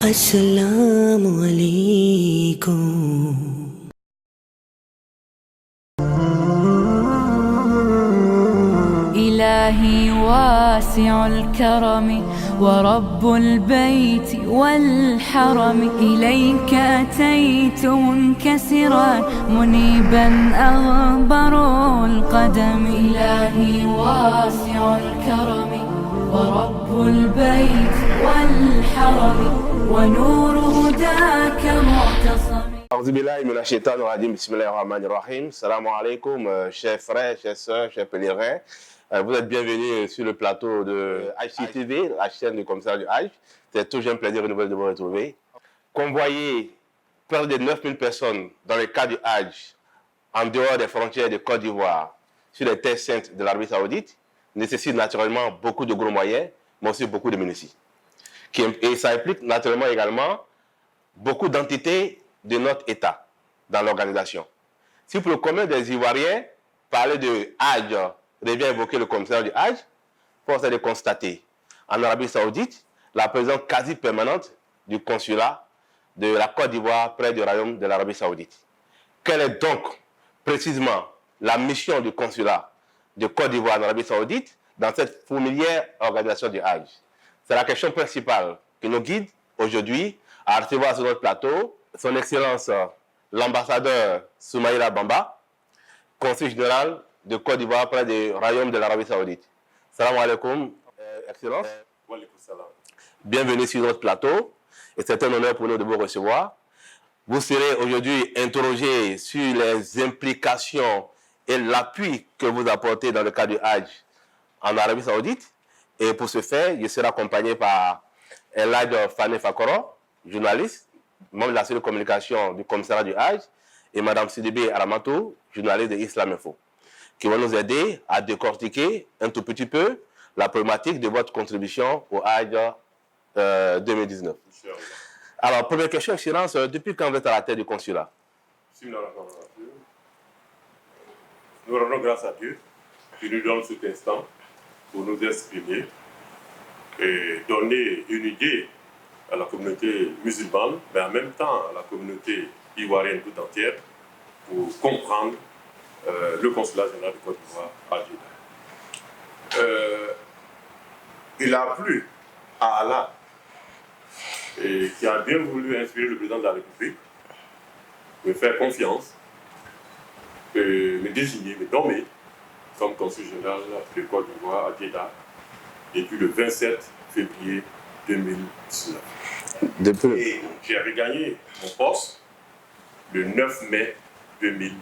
السلام عليكم. إلهي واسع الكرم ورب البيت والحرم، إليك أتيت منكسرا منيبا أغبر القدم. إلهي واسع الكرم ورب البيت والحرم ونور هداك معتصم. أعوذ بالله من الشيطان الرجيم. بسم الله الرحمن الرحيم. Salam alaikum, chers frères, chers sœurs, chers pèlerins. Vous êtes bienvenus sur le plateau de HCTV, la chaîne du commissaire du Hajj. C'est toujours un plaisir renouvelé de vous retrouver. Convoyer près de 9000 personnes dans le cadre du Hajj, en dehors des frontières de Côte d'Ivoire, sur les terres saintes de l'Arabie Saoudite, nécessite naturellement beaucoup de gros moyens, mais aussi beaucoup de munitions. Et ça implique naturellement également beaucoup d'entités de notre État dans l'organisation. Si pour le commun des Ivoiriens, parler de Hajj revient évoquer le commissaire du Hajj, force est de constater en Arabie Saoudite la présence quasi permanente du consulat de la Côte d'Ivoire près du royaume de l'Arabie Saoudite. Quelle est donc précisément la mission du consulat de Côte d'Ivoire en Arabie Saoudite dans cette fourmilière organisation du Hajj? C'est la question principale qui nous guide aujourd'hui à recevoir sur notre plateau son Excellence l'ambassadeur Soumaïla Bamba, consul général de Côte d'Ivoire près du royaume de l'Arabie Saoudite. Salam alaikum, Excellence. Bienvenue sur notre plateau et c'est un honneur pour nous de vous recevoir. Vous serez aujourd'hui interrogé sur les implications et l'appui que vous apportez dans le cadre du Hajj en Arabie Saoudite. Et pour ce faire, je serai accompagné par El Hadj Fane Fakoro, journaliste, membre de la cellule de communication du commissariat du Hajj, et Mme Sidibé Aramatou, journaliste de Islam Info, qui vont nous aider à décortiquer un tout petit peu la problématique de votre contribution au Hajj 2019. Alors, première question, Excellence, depuis quand vous êtes à la tête du consulat? Nous rendons grâce à Dieu qui nous donne cet instant pour nous exprimer et donner une idée à la communauté musulmane, mais en même temps à la communauté ivoirienne tout entière, pour comprendre le consulat général de Côte d'Ivoire à Jeddah. Il a plu à Allah, et qui a bien voulu inspirer le président de la République, me faire confiance, me désigner, me nommer comme consul général de Côte d'Ivoire à Jeddah depuis le 27 février 2019. Et j'ai regagné mon poste le 9 mai 2019.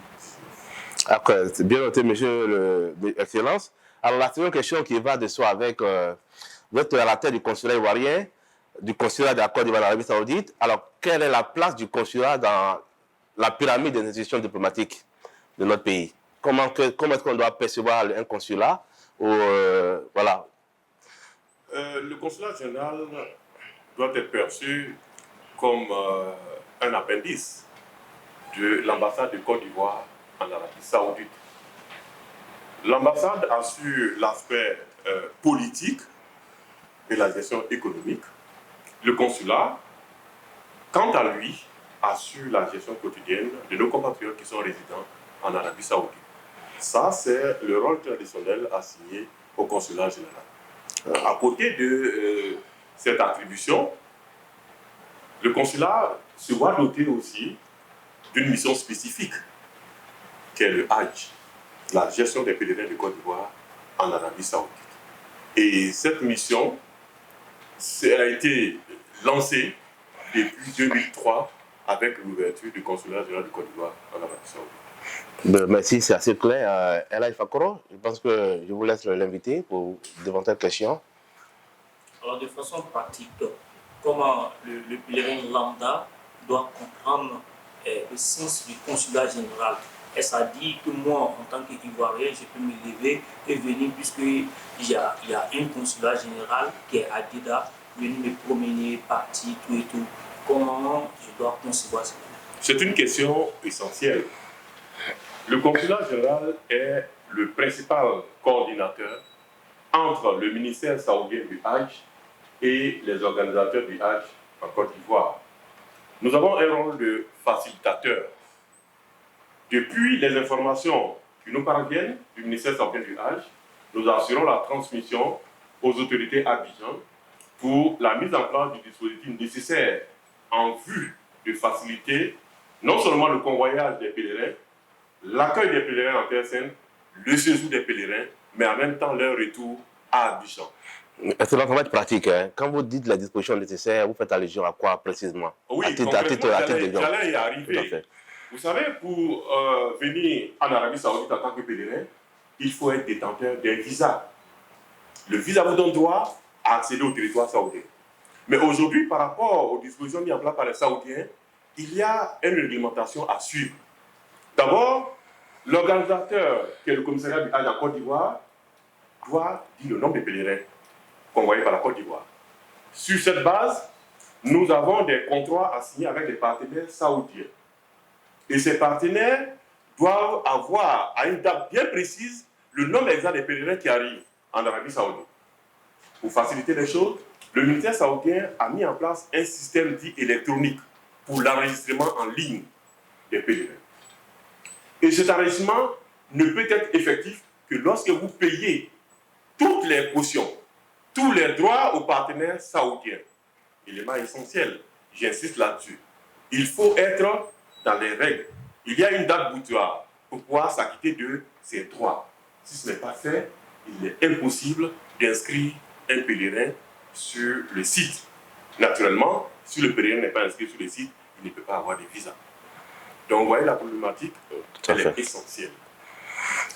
Après, c'est bien noté, monsieur l'Excellence. Alors, la seconde question qui va de soi avec vous êtes à la tête du consulat ivoirien, du consulat de la Côte d'Ivoire en Arabie Saoudite. Alors, quelle est la place du consulat dans la pyramide des institutions diplomatiques de notre pays? Comment est-ce qu'on doit percevoir un consulat voilà. Le consulat général doit être perçu comme un appendice de l'ambassade de Côte d'Ivoire en Arabie Saoudite. L'ambassade assure l'aspect politique et la gestion économique. Le consulat, quant à lui, assure la gestion quotidienne de nos compatriotes qui sont résidents en Arabie Saoudite. Ça, c'est le rôle traditionnel assigné au consulat général. À côté de cette attribution, le consulat se voit doté aussi d'une mission spécifique, qui est le Hajj, la gestion des pèlerins de Côte d'Ivoire en Arabie Saoudite. Et cette mission a été lancée depuis 2003 avec l'ouverture du consulat général de Côte d'Ivoire en Arabie Saoudite. Merci, c'est assez clair. El Hadj Fakoro, je pense que je vous laisse l'inviter pour d'éventuelles questions. Alors, de façon pratique, comment le pèlerin lambda doit comprendre le sens du consulat général? Est-ce à dire que moi, en tant qu'Ivoirien, je peux me lever et venir, puisqu'il y a un consulat général qui est à Jeddah, venir me promener, partir, tout et tout. Comment je dois concevoir cela? C'est une question essentielle. Le consulat général est le principal coordinateur entre le ministère saoudien du Hajj et les organisateurs du Hajj en Côte d'Ivoire. Nous avons un rôle de facilitateur. Depuis les informations qui nous parviennent du ministère saoudien du Hajj, nous assurons la transmission aux autorités Abidjan pour la mise en place du dispositif nécessaire en vue de faciliter non seulement le convoyage des pèlerins, l'accueil des pèlerins en Terre Sainte, le séjour des pèlerins, mais en même temps leur retour à Abidjan. Cela va être pratique. Hein. Quand vous dites la disposition nécessaire, vous faites allusion à quoi précisément? Oui, j'allais y arriver. Vous savez, pour venir en Arabie Saoudite en tant que pèlerin, il faut être détenteur d'un visa. Le visa vous donne droit à accéder au territoire saoudien. Mais aujourd'hui, par rapport aux dispositions mises en place par les Saoudiens, il y a une réglementation à suivre. D'abord, l'organisateur, qui est le commissariat du Hajj en Côte d'Ivoire, doit dire le nombre de pèlerins convoyés par la Côte d'Ivoire. Sur cette base, nous avons des contrats à signer avec des partenaires saoudiens. Et ces partenaires doivent avoir, à une date bien précise, le nombre exact des pèlerins qui arrivent en Arabie Saoudite. Pour faciliter les choses, le ministère saoudien a mis en place un système dit électronique pour l'enregistrement en ligne des pèlerins. Et cet enregistrement ne peut être effectif que lorsque vous payez toutes les cautions, tous les droits aux partenaires saoudiens. Élément essentiel, j'insiste là-dessus. Il faut être dans les règles. Il y a une date butoir pour pouvoir s'acquitter de ses droits. Si ce n'est pas fait, il est impossible d'inscrire un pèlerin sur le site. Naturellement, si le pèlerin n'est pas inscrit sur le site, il ne peut pas avoir de visa. Donc, vous voyez la problématique, elle est essentielle.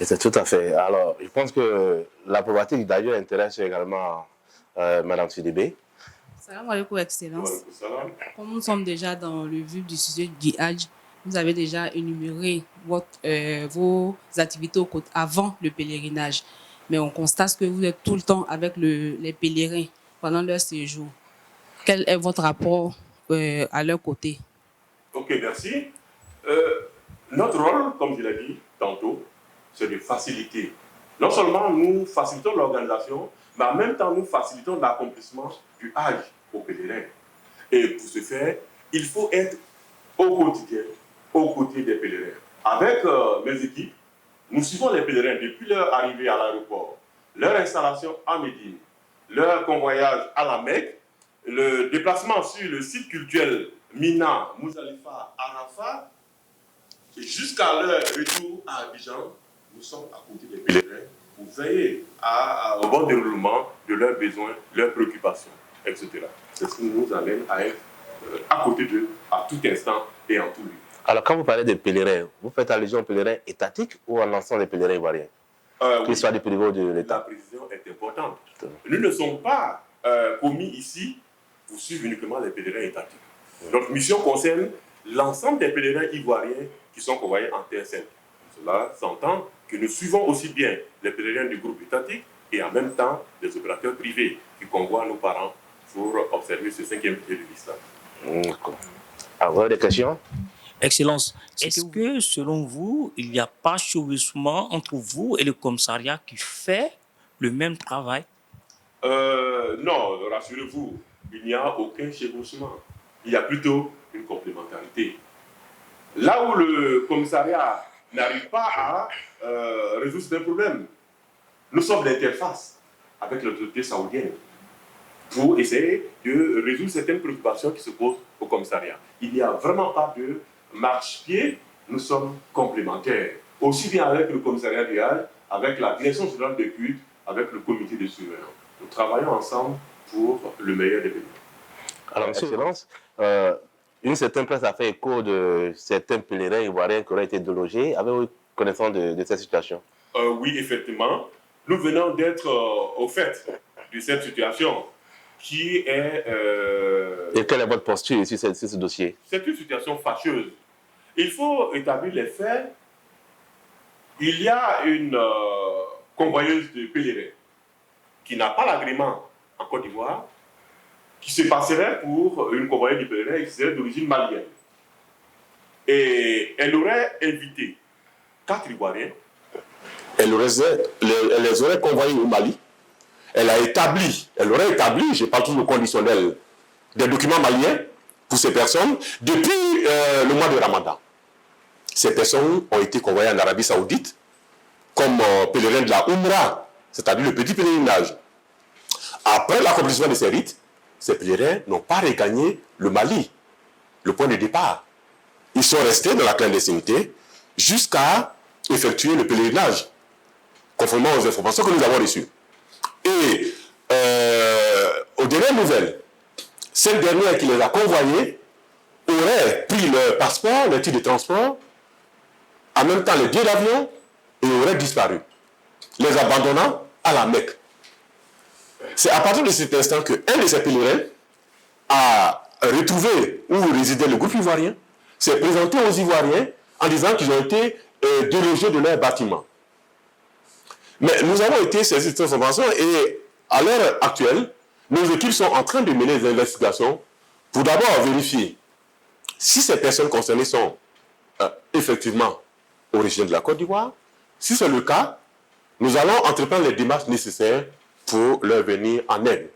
C'est tout à fait. Alors, je pense que la problématique d'ailleurs intéresse également Mme Sidibé. Salam alaikum, Excellence. Comme nous sommes déjà dans le vif du sujet du Hajj, vous avez déjà énuméré vos activités avant le pèlerinage. Mais on constate que vous êtes tout le temps avec les pèlerins pendant leur séjour. Quel est votre rapport à leur côté? Ok, merci. Notre rôle, comme je l'ai dit tantôt, c'est de faciliter. Non seulement nous facilitons l'organisation, mais en même temps nous facilitons l'accomplissement du Hajj aux pèlerins. Et pour ce faire, il faut être au quotidien, aux côtés des pèlerins. Avec mes équipes, nous suivons les pèlerins depuis leur arrivée à l'aéroport, leur installation à Médine, leur convoyage à la Mecque, le déplacement sur le site culturel Mina, Mouzalifa, Arafat, jusqu'à leur retour à Abidjan. Nous sommes à côté des pèlerins pour veiller au bon déroulement de leurs besoins, leurs préoccupations, etc. C'est ce qui nous amène à être à côté d'eux à tout instant et en tout lieu. Alors, quand vous parlez des pèlerins, vous faites allusion aux pèlerins étatiques ou à l'ensemble des pèlerins ivoiriens, qu'ils soient du privé ou de l'État? La précision est importante. Nous ne sommes pas commis ici pour suivre uniquement les pèlerins étatiques. Notre mission concerne l'ensemble des pèlerins ivoiriens qui sont convoyés en Terre Sainte. Cela s'entend que nous suivons aussi bien les pèlerins du groupe étatique et en même temps des opérateurs privés qui convoient nos parents pour observer ce 5e pilier de l'islam. Alors, vous avez des questions? Excellence, est-ce que selon vous, il n'y a pas chevauchement entre vous et le commissariat qui fait le même travail? Non, rassurez-vous, il n'y a aucun chevauchement. Il y a plutôt une complémentarité. Là où le commissariat n'arrive pas à résoudre certains problèmes, nous sommes l'interface avec l'autorité saoudienne pour essayer de résoudre certaines préoccupations qui se posent au commissariat. Il n'y a vraiment pas de marche-pied, nous sommes complémentaires. Aussi bien avec le commissariat du Hajj, avec la direction générale des cultes, avec le comité de surveillance. Nous travaillons ensemble pour le meilleur des pays. Alors, M. Excellence, une certaine presse a fait écho de certains pèlerins ivoiriens qui auraient été délogés. Avez-vous connaissance de cette situation? Oui, effectivement. Nous venons d'être au fait de cette situation qui est... Et quelle est votre posture sur ce dossier? C'est une situation fâcheuse. Il faut établir les faits. Il y a une convoyeuse de pèlerins qui n'a pas l'agrément en Côte d'Ivoire, qui se passerait pour une convoyeuse de pèlerins qui serait d'origine malienne. Et elle aurait invité 4 Ivoiriens. Elle les aurait convoyés au Mali. Elle aurait établi, je parle toujours au conditionnel, des documents maliens pour ces personnes depuis le mois de Ramadan. Ces personnes ont été convoyées en Arabie Saoudite comme pèlerins de la Umrah, c'est-à-dire le petit pèlerinage. Après l'accomplissement de ces rites, ces pèlerins n'ont pas regagné le Mali, le point de départ. Ils sont restés dans la clandestinité jusqu'à effectuer le pèlerinage, conformément aux informations que nous avons reçues. Et aux dernières nouvelles, cette dernière qui les a convoyés aurait pris leur passeport, leur titre de transport, en même temps les billets d'avion, et aurait disparu, les abandonnant à la Mecque. C'est à partir de cet instant qu'un de ces pèlerins a retrouvé où résidait le groupe ivoirien, s'est présenté aux Ivoiriens en disant qu'ils ont été délogés de leur bâtiment. Mais nous avons été saisis de cette information et à l'heure actuelle, nos équipes sont en train de mener des investigations pour d'abord vérifier si ces personnes concernées sont effectivement originaires de la Côte d'Ivoire. Si c'est le cas, nous allons entreprendre les démarches nécessaires pour leur venir en aide.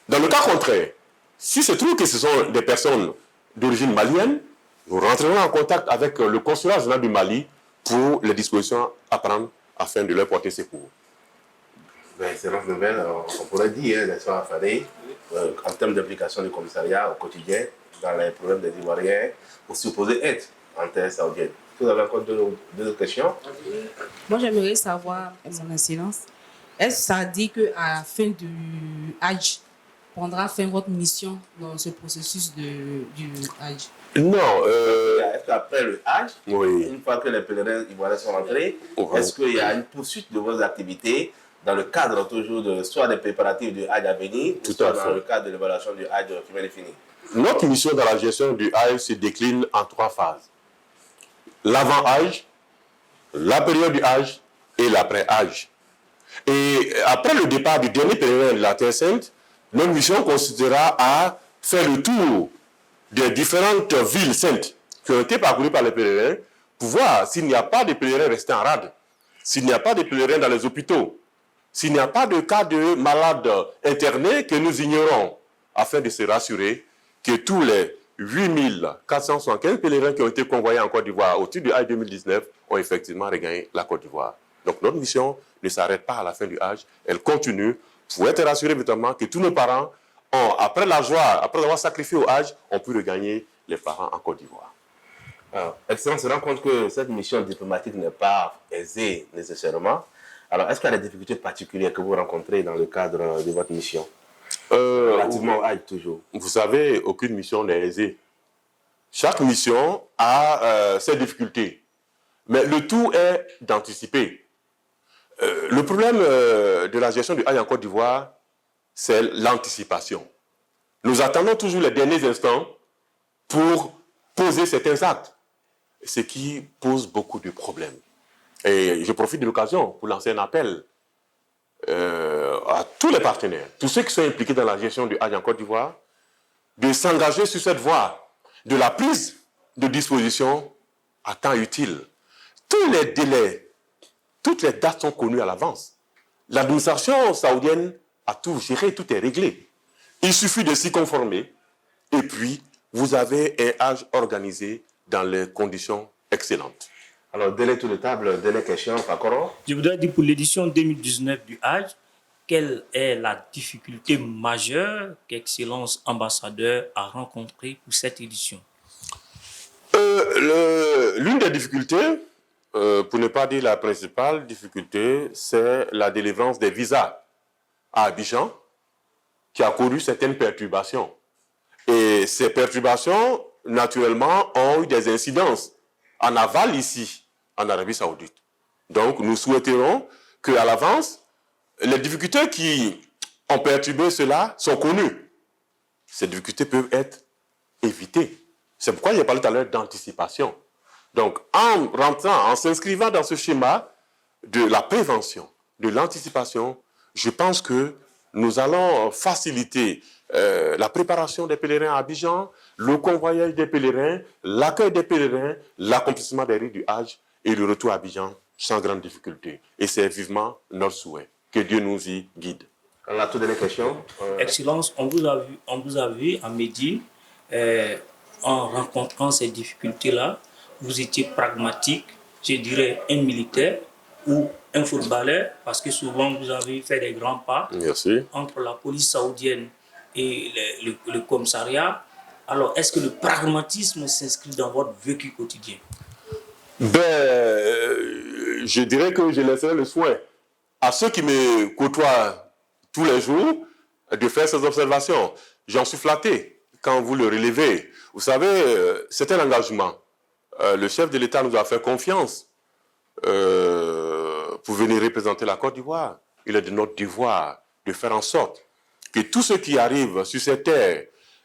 Dans le cas contraire, si se trouve que ce sont des personnes d'origine malienne, nous rentrerons en contact avec le consulat général du Mali pour les dispositions à prendre afin de leur porter secours. Excellente nouvelle, on pourrait dire, n'est-ce pas, Fadé, en termes d'implication du commissariat au quotidien dans les problèmes des Ivoiriens, pour supposer être en terre saoudienne. Vous avez encore deux autres questions? Moi, j'aimerais savoir, son excellence, est-ce que ça dit qu'à la fin du Hajj, prendra fin votre mission dans ce processus du Hajj? Non. Est-ce qu'après le Hajj, oui, une fois que les pèlerins ivoiriens sont rentrés, est-ce qu'il y a une poursuite de vos activités dans le cadre toujours de soit des préparatifs du Hajj à venir, soit dans le cadre de l'évaluation du Hajj qui vient de finir? Notre mission dans la gestion du Hajj se décline en 3 phases. L'avant-Hajj, la période du Hajj et l'après-Hajj. Et après le départ du dernier pèlerin de la Terre Sainte, notre mission consistera à faire le tour des différentes villes saintes qui ont été parcourues par les pèlerins pour voir s'il n'y a pas de pèlerins restés en rade, s'il n'y a pas de pèlerins dans les hôpitaux, s'il n'y a pas de cas de malades internés que nous ignorons, afin de se rassurer que tous les 8475 pèlerins qui ont été convoyés en Côte d'Ivoire au titre du Hajj 2019 ont effectivement regagné la Côte d'Ivoire. Donc notre mission ne s'arrête pas à la fin du Hajj, elle continue pour être rassuré évidemment que tous nos parents ont, après la joie, après avoir sacrifié au Hajj, ont pu regagner les parents en Côte d'Ivoire. Excellence se rend compte que cette mission diplomatique n'est pas aisée nécessairement. Alors, est-ce qu'il y a des difficultés particulières que vous rencontrez dans le cadre de votre mission? Relativement au Hajj toujours. Vous savez, aucune mission n'est aisée. Chaque mission a ses difficultés. Mais le tout est d'anticiper. Le problème de la gestion du Hajj en Côte d'Ivoire, c'est l'anticipation. Nous attendons toujours les derniers instants pour poser certains actes, ce qui pose beaucoup de problèmes. Et je profite de l'occasion pour lancer un appel à tous les partenaires, tous ceux qui sont impliqués dans la gestion du Hajj en Côte d'Ivoire, de s'engager sur cette voie de la prise de dispositions à temps utile. Tous les délais, toutes les dates sont connues à l'avance. L'administration saoudienne a tout géré, tout est réglé. Il suffit de s'y conformer et puis vous avez un Hajj organisé dans les conditions excellentes. Alors, délai tour de table, délai question, Fakoro. Je voudrais dire pour l'édition 2019 du Hajj, quelle est la difficulté majeure qu'Excellence ambassadeur a rencontrée pour cette édition? L'une des difficultés, pour ne pas dire la principale difficulté, c'est la délivrance des visas à Abidjan, qui a connu certaines perturbations. Et ces perturbations, naturellement, ont eu des incidences en aval ici, en Arabie Saoudite. Donc, nous souhaiterons qu'à l'avance, les difficultés qui ont perturbé cela sont connues. Ces difficultés peuvent être évitées. C'est pourquoi j'ai parlé tout à l'heure d'anticipation. Donc, en rentrant, en s'inscrivant dans ce schéma de la prévention, de l'anticipation, je pense que nous allons faciliter la préparation des pèlerins à Abidjan, le convoyage des pèlerins, l'accueil des pèlerins, l'accomplissement des rites du Hajj et le retour à Abidjan sans grande difficulté. Et c'est vivement notre souhait. Que Dieu nous y guide. La toute dernière question. Excellence, on vous a vu à Médine, en rencontrant ces difficultés-là, vous étiez pragmatique, je dirais un militaire ou un footballeur, parce que souvent vous avez fait des grands pas. Merci. Entre la police saoudienne et le commissariat. Alors, est-ce que le pragmatisme s'inscrit dans votre vécu quotidien? Je dirais que je laisserai le soin à ceux qui me côtoient tous les jours de faire ces observations. J'en suis flatté quand vous le relevez. Vous savez, c'est un engagement. Le chef de l'État nous a fait confiance pour venir représenter la Côte d'Ivoire. Il est de notre devoir de faire en sorte que tous ceux qui arrivent sur ces terres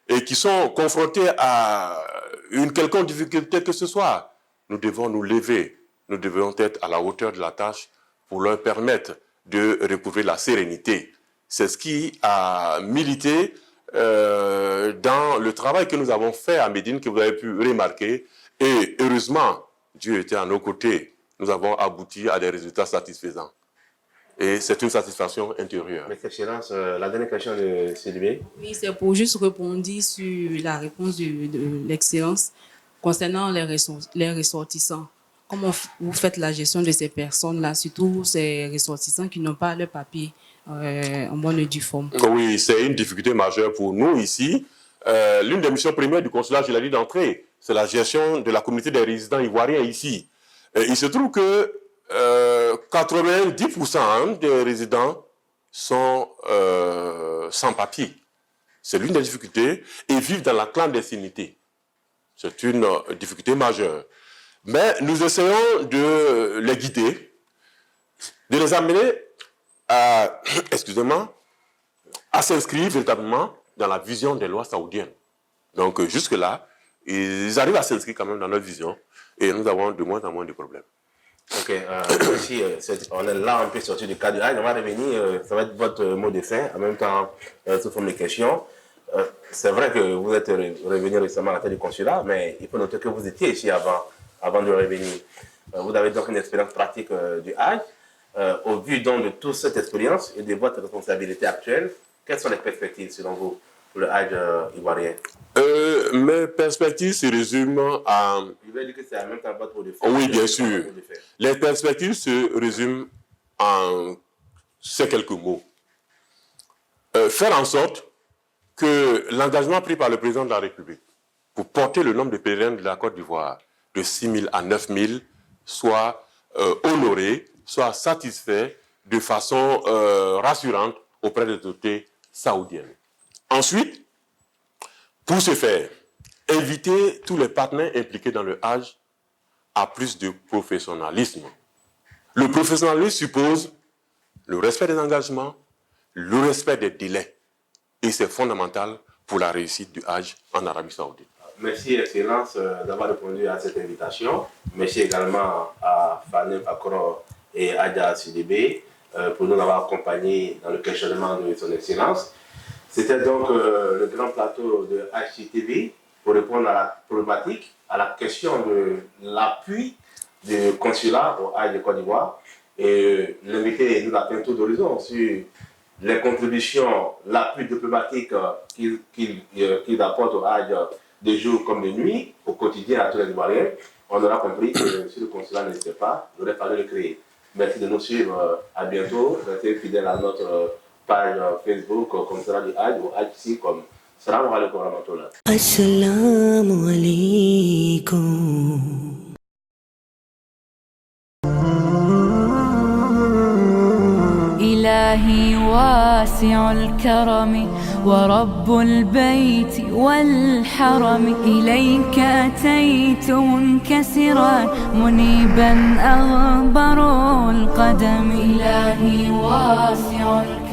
et qui sont confrontés à une quelconque difficulté que ce soit, nous devons nous lever, nous devons être à la hauteur de la tâche pour leur permettre de recouvrer la sérénité. C'est ce qui a milité dans le travail que nous avons fait à Médine, que vous avez pu remarquer. Et heureusement, Dieu était à nos côtés. Nous avons abouti à des résultats satisfaisants. Et c'est une satisfaction intérieure. Votre Excellence, la dernière question de Sylvie. Oui, c'est pour juste répondre sur la réponse de l'Excellence concernant les ressortissants. Comment vous faites la gestion de ces personnes-là, surtout ces ressortissants qui n'ont pas leur papier en bonne et due forme? Oui, c'est une difficulté majeure pour nous ici. L'une des missions premières du consulat, je l'ai dit d'entrée, c'est la gestion de la communauté des résidents ivoiriens ici. Il se trouve que 90% des résidents sont sans papier. C'est l'une des difficultés et vivent dans la clandestinité. C'est une difficulté majeure. Mais nous essayons de les guider, de les amener à, à s'inscrire véritablement dans la vision des lois saoudiennes. Donc jusque-là, ils arrivent à s'inscrire quand même dans notre vision et nous avons de moins en moins de problèmes. Ok, aussi, on est là un peu sorti du cadre du live. On va revenir, ça va être votre mot de fin, en même temps, sous forme de questions. C'est vrai que vous êtes revenu récemment à la tête du consulat, mais il faut noter que vous étiez ici avant de revenir. Vous avez donc une expérience pratique du Hajj. Au vu donc de toute cette expérience et de votre responsabilité actuelle, quelles sont les perspectives selon vous pour le Hajj ivoirien? Mes perspectives se résument à... Je vais dire que c'est en même temps votre mot de fin. Oui, bien sûr. Les perspectives se résument en ces quelques mots. Faire en sorte que l'engagement pris par le président de la République pour porter le nombre de pèlerins de la Côte d'Ivoire de 6 000 à 9 000 soit honoré, soit satisfait de façon rassurante auprès des autorités saoudiennes. Ensuite, pour ce faire, inviter tous les partenaires impliqués dans le Hajj à plus de professionnalisme. Le professionnalisme suppose le respect des engagements, le respect des délais. Et c'est fondamental pour la réussite du Hajj en Arabie Saoudite. Merci, Excellence, d'avoir répondu à cette invitation. Merci également à Fanem Akoro et Adja Sidibé pour nous avoir accompagnés dans le questionnement de son Excellence. C'était donc le grand plateau de HCTV pour répondre à la problématique, à la question de l'appui du consulat au Hajj de Côte d'Ivoire. Et l'invité nous a fait un tour d'horizon sur les contributions, l'appui diplomatique qu'il apporte au Hajj de jour comme de nuit, au quotidien à tous les Ivoiriens. On aura compris que si le consulat n'existait pas, il aurait fallu le créer. Merci de nous suivre. À bientôt. Restez fidèles à notre page Facebook Consulat du Hajj ou Hajj.com. Salam alaikum wa rahmatullah. Assalamu alaikum. إلهي واسع الكرم ورب البيت والحرم إليك أتيت منكسرا منيبا أغبر القدم إلهي واسع الكرم